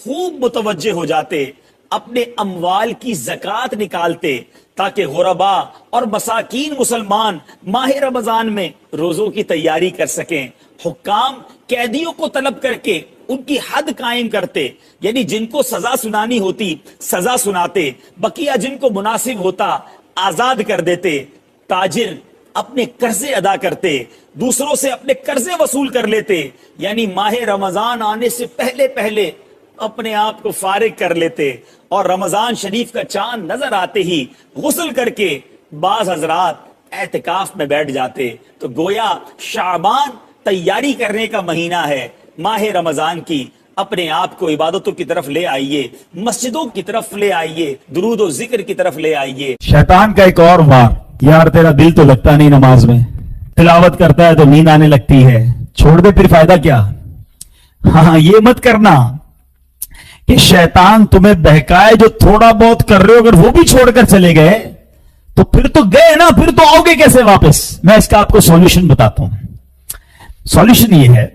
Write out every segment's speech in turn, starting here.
خوب متوجہ ہو جاتے، اپنے اموال کی زکوٰۃ نکالتے تاکہ غربا اور مساکین مسلمان ماہ رمضان میں روزوں کی تیاری کر سکیں۔ حکام قیدیوں کو طلب کر کے ان کی حد قائم کرتے، یعنی جن کو سزا سنانی ہوتی سزا سناتے، بقیہ جن کو مناسب ہوتا آزاد کر دیتے۔ تاجر اپنے قرضے ادا کرتے، دوسروں سے اپنے قرضے وصول کر لیتے، یعنی ماہ رمضان آنے سے پہلے پہلے اپنے آپ کو فارغ کر لیتے، اور رمضان شریف کا چاند نظر آتے ہی غسل کر کے بعض حضرات اعتکاف میں بیٹھ جاتے۔ تو گویا شعبان تیاری کرنے کا مہینہ ہے، ماہ رمضان کی اپنے آپ کو عبادتوں کی طرف لے آئیے، مسجدوں کی طرف لے آئیے، درود و ذکر کی طرف لے آئیے۔ شیطان کا ایک اور وار، یار تیرا دل تو لگتا نہیں نماز میں، تلاوت کرتا ہے تو نیند آنے لگتی ہے، چھوڑ دے پھر فائدہ کیا۔ ہاں یہ مت کرنا کہ شیطان تمہیں بہکائے، جو تھوڑا بہت کر رہے ہو اگر وہ بھی چھوڑ کر چلے گئے تو پھر تو گئے نا، پھر تو آؤ گے کیسے واپس۔ میں اس کا آپ کو سولوشن بتاتا ہوں۔ سولوشن یہ ہے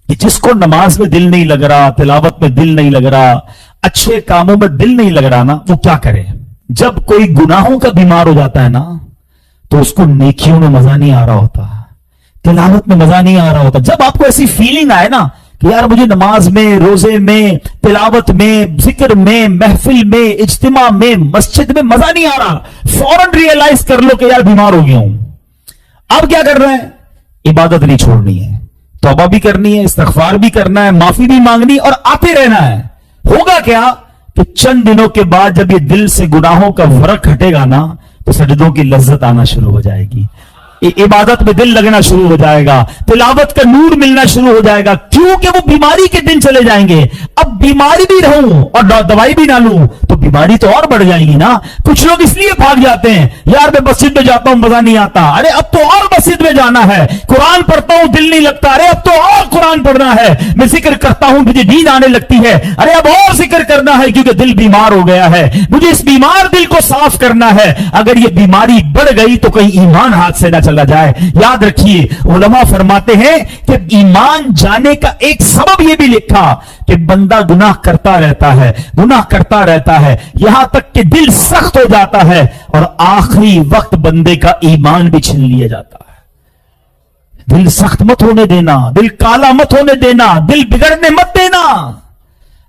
کہ جس کو نماز میں دل نہیں لگ رہا، تلاوت میں دل نہیں لگ رہا، اچھے کاموں میں دل نہیں لگ رہا نا، وہ کیا کرے؟ جب کوئی گناہوں کا بیمار ہو جاتا ہے نا تو اس کو نیکیوں میں مزہ نہیں آ رہا ہوتا، تلاوت میں مزہ نہیں آ رہا ہوتا۔ جب آپ کو ایسی فیلنگ آئے نا کہ یار مجھے نماز میں، روزے میں، تلاوت میں، ذکر میں، محفل میں، اجتماع میں، مسجد میں مزہ نہیں آ رہا، فوراً ریئلائز کر لو کہ یار بیمار ہو گیا ہوں۔ اب کیا کر رہے ہیں؟ عبادت نہیں چھوڑنی ہے، توبہ بھی کرنی ہے، استغفار بھی کرنا ہے، معافی بھی مانگنی اور آتے رہنا ہے۔ ہوگا کیا کہ چند دنوں کے بعد جب یہ دل سے گناہوں کا ورق ہٹے گا نا تو سجدوں کی لذت آنا شروع ہو جائے گی، عبادت میں دل لگنا شروع ہو جائے گا، تلاوت کا نور ملنا شروع ہو جائے گا، کیونکہ وہ بیماری کے دن چلے جائیں گے۔ اب بیماری بھی رہوں اور دوائی بھی نہ لوں تو بیماری تو اور بڑھ جائے گی نا۔ کچھ لوگ اس لیے بھاگ جاتے ہیں، یار میں مسجد میں جاتا ہوں مزہ نہیں آتا، ارے اب تو اور مسجد میں جانا ہے، قرآن پڑھتا ہوں دل نہیں لگتا، ارے اب تو اور قرآن پڑھنا ہے، میں ذکر کرتا ہوں مجھے نیند آنے لگتی ہے، ارے اب اور ذکر کرنا ہے کیونکہ دل بیمار ہو گیا ہے، مجھے اس بیمار دل کو صاف کرنا ہے۔ اگر یہ بیماری بڑھ گئی تو کہیں ایمان ہاتھ سے نہ چلا جائے۔ یاد رکھیے علماء فرماتے ہیں کہ ایمان جانے کا ایک سبب یہ بھی لکھا کہ بندہ گناہ کرتا رہتا ہے، گناہ کرتا رہتا ہے، یہاں تک کہ دل سخت ہو جاتا ہے اور آخری وقت بندے کا ایمان بھی چھین لیا جاتا ہے۔ دل سخت مت ہونے دینا، دل کالا مت ہونے دینا، دل بگڑنے مت دینا۔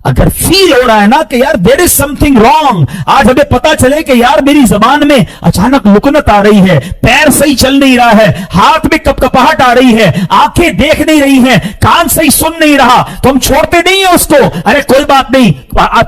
اگر فیل ہو رہا ہے نا کہ یار دیر از سم تھنگ رانگ، آج ہمیں پتا چلے کہ یار میری زبان میں اچانک لکنت آ رہی ہے، پیر صحیح چل نہیں رہا ہے، ہاتھ میں کپکپاہٹ آ رہی ہے، آنکھیں دیکھ نہیں رہی ہیں، کان صحیح سن نہیں رہا، تو ہم چھوڑتے نہیں ہیں اس کو، ارے کوئی بات نہیں،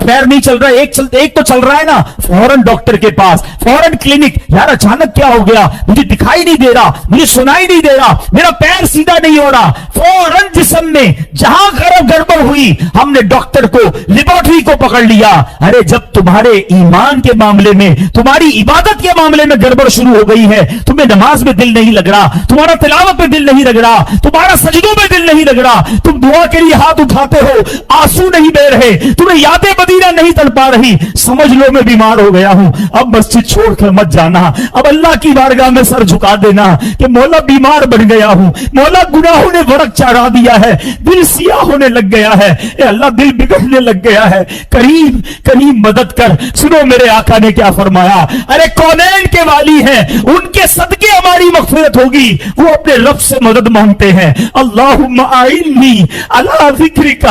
پیر نہیں چل رہا، ایک تو چل رہا ہے نا، فوراً ڈاکٹر کے پاس، فوراً کلینک۔ یار اچانک کیا ہو گیا؟ مجھے دکھائی نہیں دے رہا، مجھے سنائی نہیں دے رہا، میرا پیر سیدھا نہیں ہو رہا۔ فوراً جسم میں جہاں گڑبڑ ہوئی ہم نے ڈاکٹر کو، لیبارٹری کو پکڑ لیا۔ ارے جب تمہارے ایمان کے معاملے میں، تمہاری عبادت کے معاملے میں گڑبڑ شروع ہو گئی ہے، تمہیں نماز میں دل نہیں لگ رہا، تمہارا تلاوت میں دل نہیں لگ رہا، تمہارا سجدوں میں دل نہیں لگ رہا، تم دعا کے لیے ہاتھ اٹھاتے ہو آنسو نہیں بہ رہے، تمہیں یاد مدینہ نہیں تڑپا رہی، سمجھ لو میں بیمار ہو گیا ہوں۔ اب مسجد چھوڑ کر مت جانا، اب اللہ کی بارگاہ میں سر جھکا دینا کہ مولا بیمار بن گیا ہوں، مولا گناہوں نے ورق چڑھا دیا ہے، دل سیاہ ہونے لگ گیا ہے، اے اللہ دل بگڑنے لگ گیا ہے، کریم کریم مدد کر۔ سنو میرے آقا نے کیا فرمایا، ارے کونین کے والی ہیں، ان کے صدقے ہماری مغفرت ہوگی، وہ اپنے رب سے مدد مانگتے ہیں۔ اللہم اعنی علی ذکرک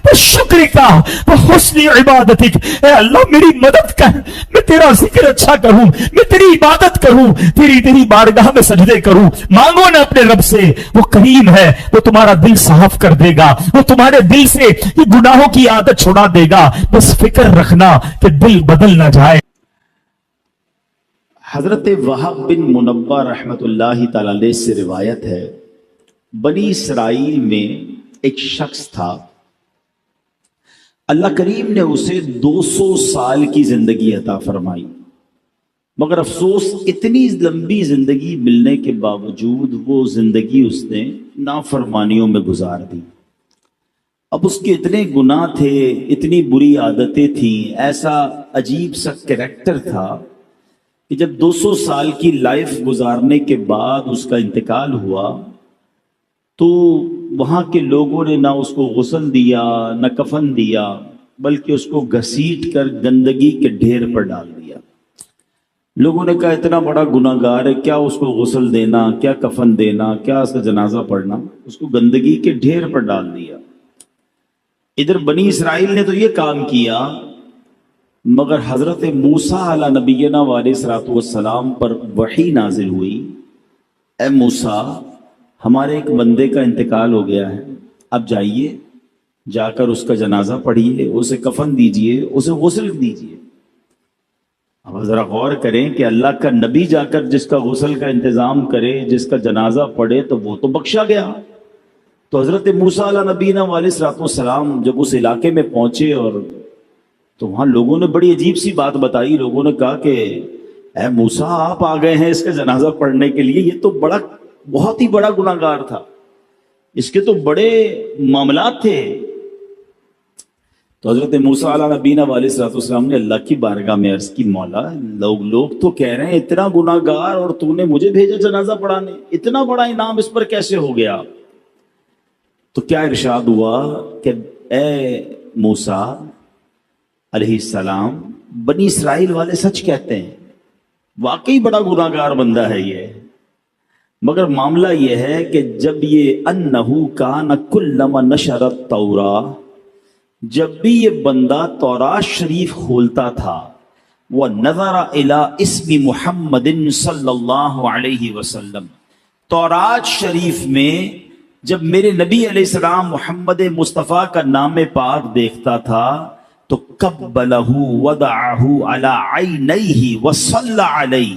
و شکرک و حسن عبادتک، اے اللہ میری مدد کر، میں تیرا ذکر اچھا کروں، میں تیری عبادت کروں، تیری بارگاہ میں سجدے کروں۔ مانگو نا اپنے رب سے، وہ کریم ہے، وہ تمہارا دل صاف کر دے گا، وہ تمہارے دل سے یہ گناہوں کی عادت چھڑا دے گا۔ بس فکر رکھنا کہ دل بدل نہ جائے۔ حضرت وہب بن منبہ رحمت اللہ تعالی علیہ سے روایت ہے، بنی اسرائیل میں ایک شخص تھا، اللہ کریم نے اسے 200 سال کی زندگی عطا فرمائی، مگر افسوس اتنی لمبی زندگی ملنے کے باوجود وہ زندگی اس نے نافرمانیوں میں گزار دی۔ اب اس کے اتنے گناہ تھے، اتنی بری عادتیں تھیں، ایسا عجیب سا کریکٹر تھا کہ جب 200 سال کی لائف گزارنے کے بعد اس کا انتقال ہوا تو وہاں کے لوگوں نے نہ اس کو غسل دیا، نہ کفن دیا، بلکہ اس کو گھسیٹ کر گندگی کے ڈھیر پر ڈال دیا۔ لوگوں نے کہا اتنا بڑا گناہگار ہے، کیا اس کو غسل دینا، کیا کفن دینا، کیا اس کا جنازہ پڑھنا، اس کو گندگی کے ڈھیر پر ڈال دیا۔ ادھر بنی اسرائیل نے تو یہ کام کیا، مگر حضرت موسیٰ علیہ نبینا علیہ الصلوۃ والسلام پر وحی نازل ہوئی، اے موسیٰ ہمارے ایک بندے کا انتقال ہو گیا ہے، اب جائیے جا کر اس کا جنازہ پڑھیے، اسے کفن دیجئے، اسے غسل دیجئے۔ اب ذرا غور کریں کہ اللہ کا نبی جا کر جس کا غسل کا انتظام کرے، جس کا جنازہ پڑھے، تو وہ تو بخشا گیا۔ تو حضرت موسیٰ علیہ نبینا علیہ الصلوۃ والسلام جب اس علاقے میں پہنچے، اور تو وہاں لوگوں نے بڑی عجیب سی بات بتائی۔ لوگوں نے کہا کہ اے موسیٰ آپ آ گئے ہیں اس کا جنازہ پڑھنے کے لیے، یہ تو بہت ہی بڑا گناہگار تھا، اس کے تو بڑے معاملات تھے۔ تو حضرت موسیٰ علیہ نبینا علیہ الصلوۃ والسلام نے اللہ کی بارگاہ میں عرض کی، مولا لوگ تو کہہ رہے ہیں اتنا گناہگار اور تو نے مجھے بھیجا جنازہ پڑھانے، اتنا بڑا انعام اس پر کیسے ہو گیا؟ تو کیا ارشاد ہوا کہ اے موسیٰ علیہ السلام، بنی اسرائیل والے سچ کہتے ہیں، واقعی بڑا گناہگار بندہ ہے یہ، مگر معاملہ یہ ہے کہ جب یہ انہو کان کلما نشر التوراۃ، جب بھی یہ بندہ تورات شریف کھولتا تھا، وہ نظر الی اسم محمد صلی اللہ علیہ وسلم، تورات شریف میں جب میرے نبی علیہ السلام محمد مصطفیٰ کا نام پاک دیکھتا تھا تو قبلہ وضعہ علی عینیہ وصلی علیہ،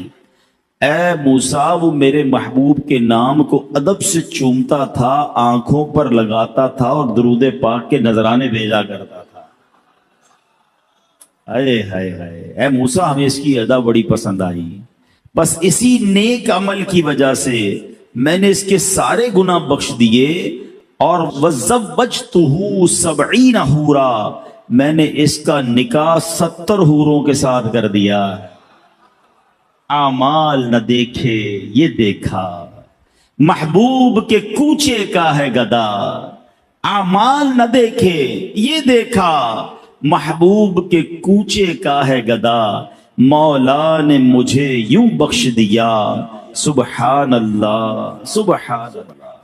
اے موسیٰ وہ میرے محبوب کے نام کو ادب سے چومتا تھا، آنکھوں پر لگاتا تھا اور درود پاک کے نذرانے بھیجا کرتا تھا۔ اے ہائے ہائے، اے موسیٰ ہمیں اس کی ادا بڑی پسند آئی، بس اسی نیک عمل کی وجہ سے میں نے اس کے سارے گناہ بخش دیے، اور وَزَوَّجْتُهُ 70 حورا، میں نے اس کا نکاح 70 حوروں کے ساتھ کر دیا۔ اعمال نہ دیکھے یہ دیکھا، محبوب کے کوچے کا ہے گدا، اعمال نہ دیکھے یہ دیکھا، محبوب کے کوچے کا ہے گدا، مولا نے مجھے یوں بخش دیا، سبحان اللہ سبحان اللہ۔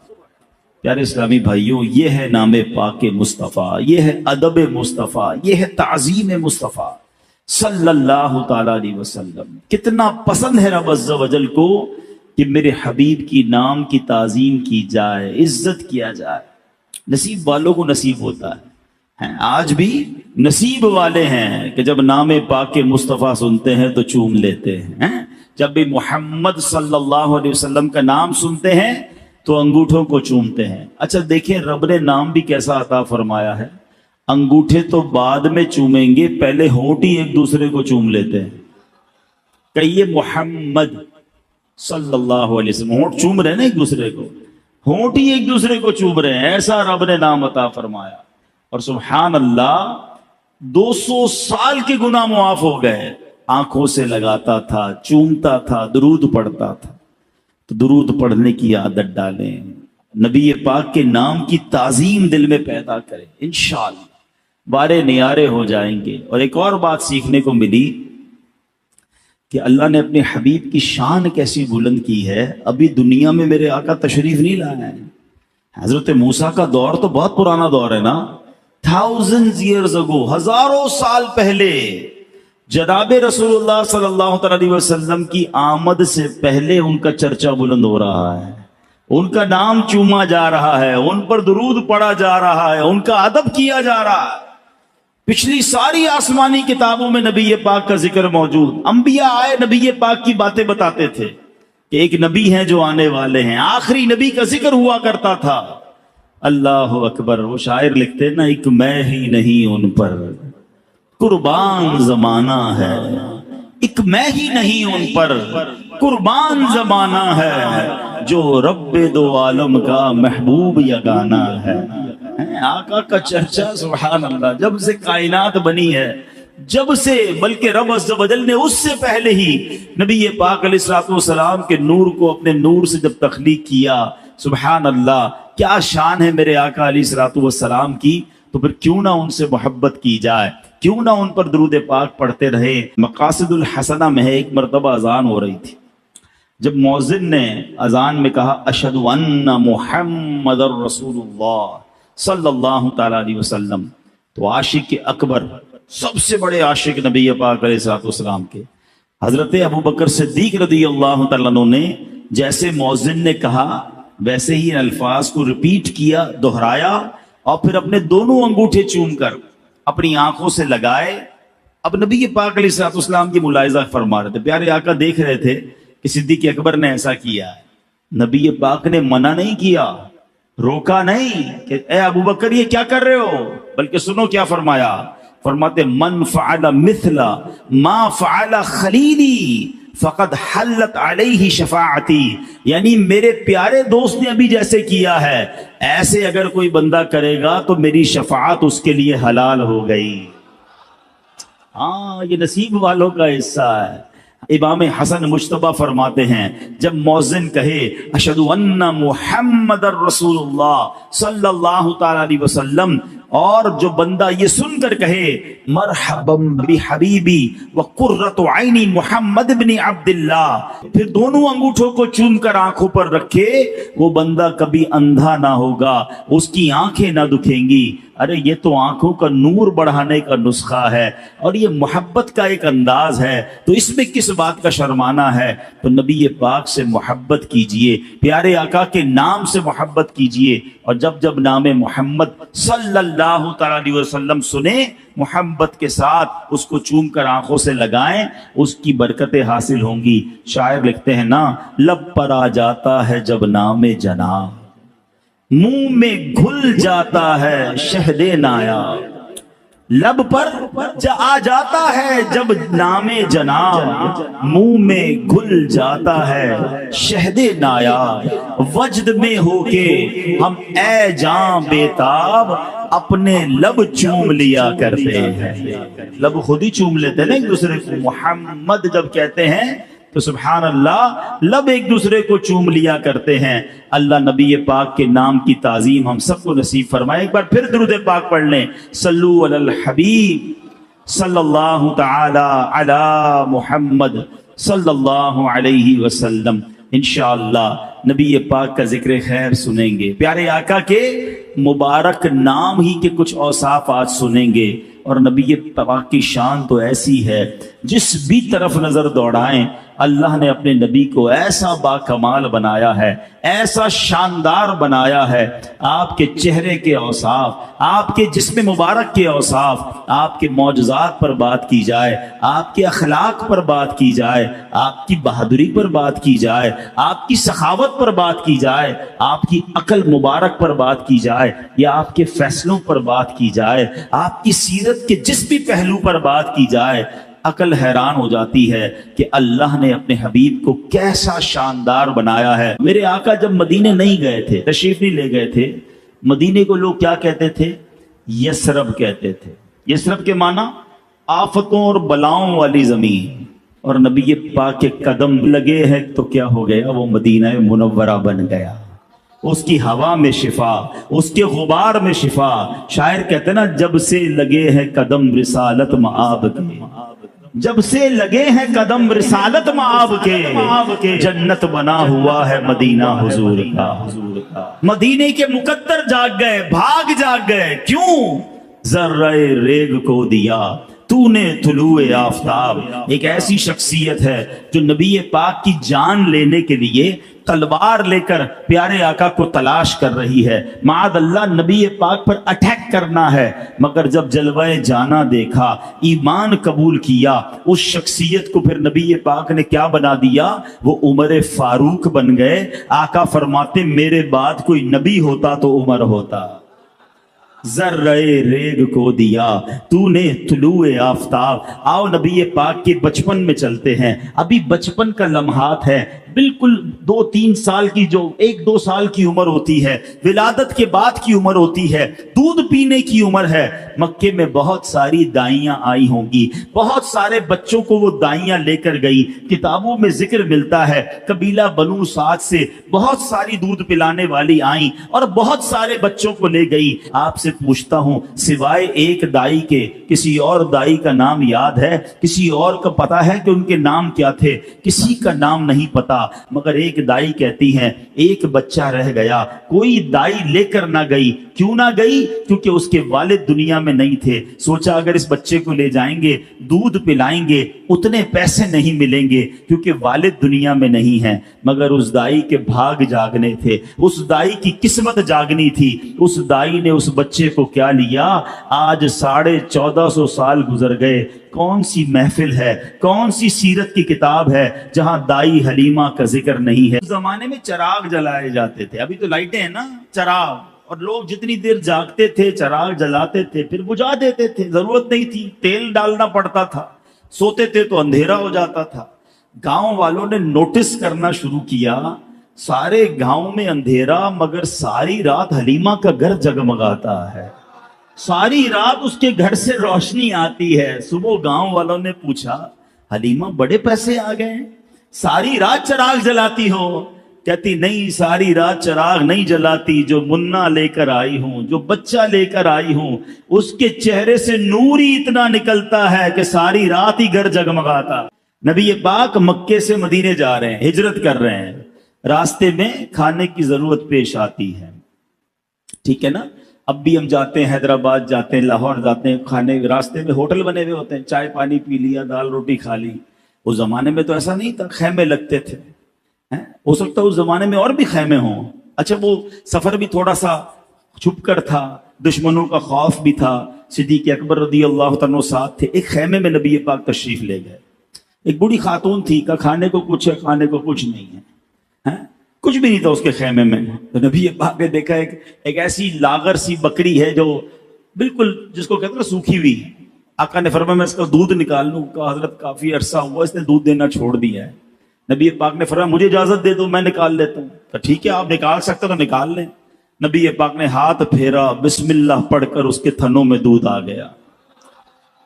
پیارے اسلامی بھائیوں، یہ ہے نام پاک مصطفیٰ، یہ ہے ادب مصطفیٰ، یہ ہے تعظیم مصطفیٰ صلی اللہ تعالی علیہ وسلم۔ کتنا پسند ہے رب عز و جل کو کہ میرے حبیب کی نام کی تعظیم کی جائے، عزت کیا جائے۔ نصیب والوں کو نصیب ہوتا ہے، آج بھی نصیب والے ہیں کہ جب نام پاک مصطفیٰ سنتے ہیں تو چوم لیتے ہیں، جب بھی محمد صلی اللہ علیہ وسلم کا نام سنتے ہیں تو انگوٹھوں کو چومتے ہیں۔ اچھا دیکھیں رب نے نام بھی کیسا عطا فرمایا ہے، انگوٹھے تو بعد میں چومیں گے، پہلے ہونٹ ہی ایک دوسرے کو چوم لیتے ہیں۔ کہیے محمد صلی اللہ علیہ وسلم، ہونٹ چوم رہے ہیں نا ایک دوسرے کو، ہونٹ ہی ایک دوسرے کو چوم رہے ہیں، ایسا رب نے نام عطا فرمایا۔ اور سبحان اللہ 200 سال کے گناہ معاف ہو گئے، آنکھوں سے لگاتا تھا، چومتا تھا، درود پڑھتا تھا۔ تو درود پڑھنے کی عادت ڈالیں، نبی پاک کے نام کی تعظیم دل میں پیدا کریں، انشاءاللہ بارے نیارے ہو جائیں گے۔ اور ایک اور بات سیکھنے کو ملی کہ اللہ نے اپنے حبیب کی شان کیسی بلند کی ہے۔ ابھی دنیا میں میرے آقا تشریف نہیں لائے ہیں، حضرت موسیٰ کا دور تو بہت پرانا دور ہے نا، thousands years ago، ہزاروں سال پہلے جناب رسول اللہ صلی اللہ علیہ وسلم کی آمد سے پہلے ان کا چرچا بلند ہو رہا ہے، ان کا نام چوما جا رہا ہے، ان پر درود پڑھا جا رہا ہے، ان کا ادب کیا جا رہا ہے۔ پچھلی ساری آسمانی کتابوں میں نبی پاک کا ذکر موجود، انبیاء آئے نبی پاک کی باتیں بتاتے تھے کہ ایک نبی ہیں جو آنے والے ہیں، آخری نبی کا ذکر ہوا کرتا تھا۔ اللہ اکبر، وہ شاعر لکھتے نا، ایک میں ہی نہیں ان پر قربان زمانہ ہے، ایک میں ہی نہیں ان پر قربان زمانہ ہے، جو رب دو عالم کا محبوب یگانہ ہے۔ آقا کا چرچا سبحان اللہ جب سے کائنات بنی ہے، جب سے، بلکہ رب عز و جل نے اس سے پہلے ہی نبی پاک علیہ الصلوۃ والسلام کے نور کو اپنے نور سے جب تخلیق کیا، سبحان اللہ کیا شان ہے میرے آقا علیہ الصلوۃ والسلام کی۔ تو پھر کیوں نہ ان سے محبت کی جائے، کیوں نہ ان پر درود پاک پڑھتے رہے۔ مقاصد الحسنہ میں ہے، ایک مرتبہ اذان ہو رہی تھی، جب مؤذن نے اذان میں کہا اشہد ان محمد رسول اللہ صلی اللہ تعالی علیہ وسلم، تو عاشق اکبر، سب سے بڑے عاشق نبی پاک علیہ الصلوۃ والسلام کے حضرت ابو بکر صدیق رضی اللہ تعالیٰ عنہ نے جیسے مؤذن نے کہا ویسے ہی الفاظ کو ریپیٹ کیا، دہرایا، اور پھر اپنے دونوں انگوٹھے چوم کر اپنی آنکھوں سے لگائے۔ اب نبی پاک علیہ الصلوۃ والسلام کی ملاحظہ فرما رہے تھے، پیارے آقا دیکھ رہے تھے کہ صدیق اکبر نے ایسا کیا ہے۔ نبی پاک نے منع نہیں کیا، روکا نہیں کہ اے ابو بکر یہ کیا کر رہے ہو، بلکہ سنو کیا فرمایا، فرماتے من فعل مثل ما فعل خلیلی فقد حلت علیہ شفاعتی، یعنی میرے پیارے دوست نے ابھی جیسے کیا ہے ایسے اگر کوئی بندہ کرے گا تو میری شفاعت اس کے لیے حلال ہو گئی۔ ہاں، یہ نصیب والوں کا حصہ ہے۔ امام حسن مجتبی فرماتے ہیں جب مؤذن کہے اشہد ان محمد رسول اللہ صلی اللہ تعالی علیہ وسلم، اور جو بندہ یہ سن کر کہے مرحبا بحبیبی وقرۃ عینی محمد بن عبداللہ، پھر دونوں انگوٹھوں کو چوم کر آنکھوں پر رکھے، وہ بندہ کبھی اندھا نہ ہوگا، اس کی آنکھیں نہ دکھیں گی۔ ارے یہ تو آنکھوں کا نور بڑھانے کا نسخہ ہے اور یہ محبت کا ایک انداز ہے، تو اس میں کس بات کا شرمانہ ہے؟ تو نبی پاک سے محبت کیجئے، پیارے آقا کے نام سے محبت کیجئے، اور جب جب نام محمد صلی اللہ تعالی علیہ وسلم سنیں محبت کے ساتھ اس کو چوم کر آنکھوں سے لگائیں، اس کی برکتیں حاصل ہوں گی۔ شاعر لکھتے ہیں نا، لب پر آ جاتا ہے جب نام جناب، منہ میں گھل جاتا ہے شہد نایاب، لب پر آ جاتا ہے جب نام جناب، منہ میں گھل جاتا ہے شہد نایاب، وجد میں ہو کے ہم اے جاں بیتاب اپنے لب چوم لیا کرتے ہیں۔ لب خود ہی چوم لیتے ہیں نا ایک دوسرے کو، محمد جب کہتے ہیں تو سبحان اللہ لب ایک دوسرے کو چوم لیا کرتے ہیں۔ اللہ نبی پاک کے نام کی تعظیم ہم سب کو نصیب فرمائے۔ ایک بار پھر درود پاک پڑھ لیں، صلو علی الحبیب صلی اللہ تعالی علی محمد صلی اللہ علیہ وسلم۔ انشاءاللہ نبی پاک کا ذکر خیر سنیں گے، پیارے آقا کے مبارک نام ہی کے کچھ اوصاف آج سنیں گے، اور نبی پاک کی شان تو ایسی ہے جس بھی طرف نظر دوڑائیں اللہ نے اپنے نبی کو ایسا با کمال بنایا ہے، ایسا شاندار بنایا ہے۔ آپ کے چہرے کے اوصاف، آپ کے جسم مبارک کے اوصاف، آپ کے معجزات پر بات کی جائے، آپ کے اخلاق پر بات کی جائے، آپ کی بہادری پر بات کی جائے، آپ کی سخاوت پر بات کی جائے، آپ کی عقل مبارک پر بات کی جائے، یا آپ کے فیصلوں پر بات کی جائے، آپ کی سیرت کے جس بھی پہلو پر بات کی جائے، عقل حیران ہو جاتی ہے کہ اللہ نے اپنے حبیب کو کیسا شاندار بنایا ہے۔ میرے آقا جب مدینے نہیں گئے تھے، تشریف نہیں لے گئے تھے، مدینے کو لوگ کیا کہتے تھے؟ یثرب کہتے تھے۔ یثرب کے معنی آفتوں اور بلاؤں والی زمین، اور نبی پاک کے قدم لگے ہیں تو کیا ہو گیا؟ وہ مدینہ منورہ بن گیا۔ اس کی ہوا میں شفا، اس کے غبار میں شفا۔ شاعر کہتے ہیں نا، جب سے لگے ہیں قدم رسالت مآب کے، جب سے لگے ہیں قدم رسالت مآب کے، جنت بنا ہوا ہے مدینہ حضور کا۔ مدینے کے مقدر جاگ گئے، بھاگ جاگ گئے، کیوں؟ ذرہ ریگ کو دیا تو نے طلوع آفتاب۔ ایک ایسی شخصیت ہے جو نبی پاک کی جان لینے کے لیے تلوار لے کر پیارے آقا کو تلاش کر رہی ہے، معاذ اللہ نبی پاک پر اٹیک کرنا ہے، مگر جب جلوہ جانا دیکھا، ایمان قبول کیا، اس شخصیت کو پھر نبی پاک نے کیا بنا دیا؟ وہ عمر فاروق بن گئے۔ آقا فرماتے میرے بعد کوئی نبی ہوتا تو عمر ہوتا۔ ذرہ ریگ کو دیا تو نے طلوع آفتاب۔ آؤ نبی پاک کے بچپن میں چلتے ہیں، ابھی بچپن کا لمحات ہے، بالکل 2-3 سال کی جو 1-2 سال کی عمر ہوتی ہے، ولادت کے بعد کی عمر ہوتی ہے، دودھ پینے کی عمر ہے، مکے میں بہت ساری دائیاں آئی ہوں گی، بہت سارے بچوں کو وہ دائیاں لے کر گئی۔ کتابوں میں ذکر ملتا ہے قبیلہ بنو سعد سے بہت ساری دودھ پلانے والی آئیں اور بہت سارے بچوں کو لے گئی۔ آپ سے پوچھتا ہوں، سوائے ایک دائی کے کسی اور دائی کا نام یاد ہے؟ کسی اور کا پتا ہے کہ ان کے نام کیا تھے؟ کسی کا نام نہیں پتا، مگر ایک دائی کہتی ہے ایک بچہ رہ گیا، کوئی دائی لے کر نہ گئی۔ کیوں نہ گئی؟ کیونکہ اس کے والد دنیا میں نہیں تھے۔ سوچا اگر اس بچے کو لے جائیں گے، دودھ پلائیں گے، اتنے پیسے نہیں ملیں گے کیونکہ والد دنیا میں نہیں ہیں۔ مگر اس دائی کے بھاگ جاگنے تھے، اس دائی کی قسمت جاگنی تھی۔ اس دائی نے اس بچے کو کیا لیا؟ آج 1450 سال گزر گئے، کون سی محفل ہے، کون سی سیرت کی کتاب ہے جہاں دائی حلیمہ کا ذکر نہیں ہے؟ اس زمانے میں چراغ جلائے جاتے تھے، ابھی تو لائٹیں ہیں نا، چراغ، اور لوگ جتنی دیر جاگتے تھے چراغ جلاتے تھے، پھر بجھا دیتے تھے، ضرورت نہیں تھی، تیل ڈالنا پڑتا تھا، سوتے تھے تو اندھیرا ہو جاتا تھا۔ گاؤں والوں نے نوٹس کرنا شروع کیا، سارے گاؤں میں اندھیرا مگر ساری رات حلیمہ کا گھر جگمگاتا ہے، ساری رات اس کے گھر سے روشنی آتی ہے۔ صبح گاؤں والوں نے پوچھا حلیمہ بڑے پیسے آ گئے، ساری رات چراغ جلاتی ہو؟ کہتی نہیں، ساری رات چراغ نہیں جلاتی، جو منا لے کر آئی ہوں، جو بچہ لے کر آئی ہوں، اس کے چہرے سے نور ہی اتنا نکلتا ہے کہ ساری رات ہی گھر جگمگاتا۔ نبی پاک مکے سے مدینے جا رہے ہیں، ہجرت کر رہے ہیں، راستے میں کھانے کی ضرورت پیش آتی ہے، ٹھیک ہے نا؟ اب بھی ہم جاتے ہیں، حیدرآباد جاتے ہیں، لاہور جاتے ہیں، کھانے راستے میں ہوٹل بنے ہوئے ہوتے ہیں، چائے پانی پی لیا، دال روٹی کھا لی۔ اس زمانے میں تو ایسا نہیں تھا، خیمے لگتے تھے، ہو سکتا ہے اس زمانے میں اور بھی خیمے ہوں۔ اچھا، وہ سفر بھی تھوڑا سا چھپ کر تھا، دشمنوں کا خوف بھی تھا، صدیق اکبر رضی اللہ عنہ ساتھ تھے۔ ایک خیمے میں نبی پاک تشریف لے گئے، ایک بوڑھی خاتون تھی، کہ کھانے کو کچھ ہے، کھانے کو کچھ نہیں ہے، کچھ بھی نہیں تھا اس کے خیمے میں۔ تو نبی پاک نے دیکھا ایک ایسی لاغر سی بکری ہے جو بالکل جس کو کہتے ہیں نا سوکھی ہوئی۔ آقا نے فرمایا میں اس کا دودھ نکال لوں؟ کہا حضرت کافی عرصہ ہوا اس نے دودھ دینا چھوڑ دیا ہے۔ نبی پاک نے فرمایا مجھے اجازت دے دو، میں نکال لیتا ہوں۔ تو ٹھیک ہے، آپ نکال سکتے تو نکال لیں۔ نبی پاک نے ہاتھ پھیرا، بسم اللہ پڑھ کر اس کے تھنوں میں دودھ آ گیا،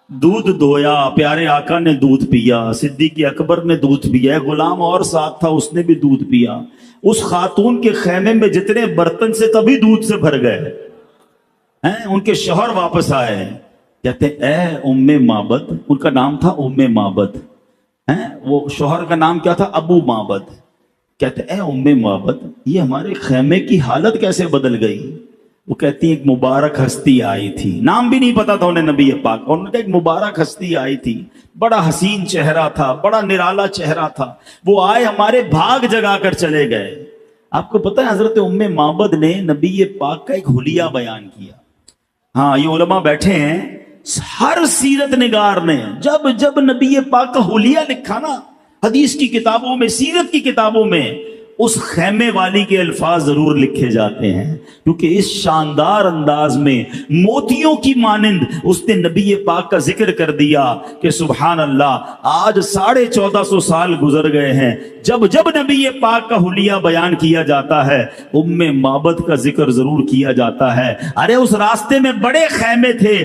دودھ دھویا، پیارے آقا نے دودھ پیا، صدیق اکبر نے دودھ پیا، غلام اور ساتھ تھا اس نے بھی دودھ پیا۔ اس خاتون کے خیمے میں جتنے برتن سے تبھی دودھ سے بھر گئے ہیں۔ ان کے شوہر واپس آئے، کہتے اے ام معبد، ان کا نام تھا ام معبد، وہ شوہر کا نام کیا تھا؟ ابو معبد۔ کہتے اے ام معبد، یہ ہمارے خیمے کی حالت کیسے بدل گئی؟ وہ کہتی ایک مبارک ہستی آئی تھی، نام بھی نہیں پتا تھا انہیں نبی پاک، انہوں نے کہا ایک مبارک ہستی آئی تھی، بڑا حسین چہرہ تھا، بڑا نرالا چہرہ تھا، وہ آئے ہمارے بھاگ جگا کر چلے گئے۔ آپ کو پتہ ہے حضرت ام معبد نے نبی پاک کا ایک حلیہ بیان کیا۔ ہاں، یہ علماء بیٹھے ہیں، ہر سیرت نگار نے جب جب نبی پاک کا حلیہ لکھا نا، حدیث کی کتابوں میں، سیرت کی کتابوں میں، اس خیمے والی کے الفاظ ضرور لکھے جاتے ہیں، کیونکہ اس شاندار انداز میں موتیوں کی مانند اس نے نبی پاک کا ذکر کر دیا کہ سبحان اللہ، آج 1450 سال گزر گئے ہیں، جب جب نبی پاک کا حلیہ بیان کیا جاتا ہے ام معبد کا ذکر ضرور کیا جاتا ہے۔ ارے اس راستے میں بڑے خیمے تھے،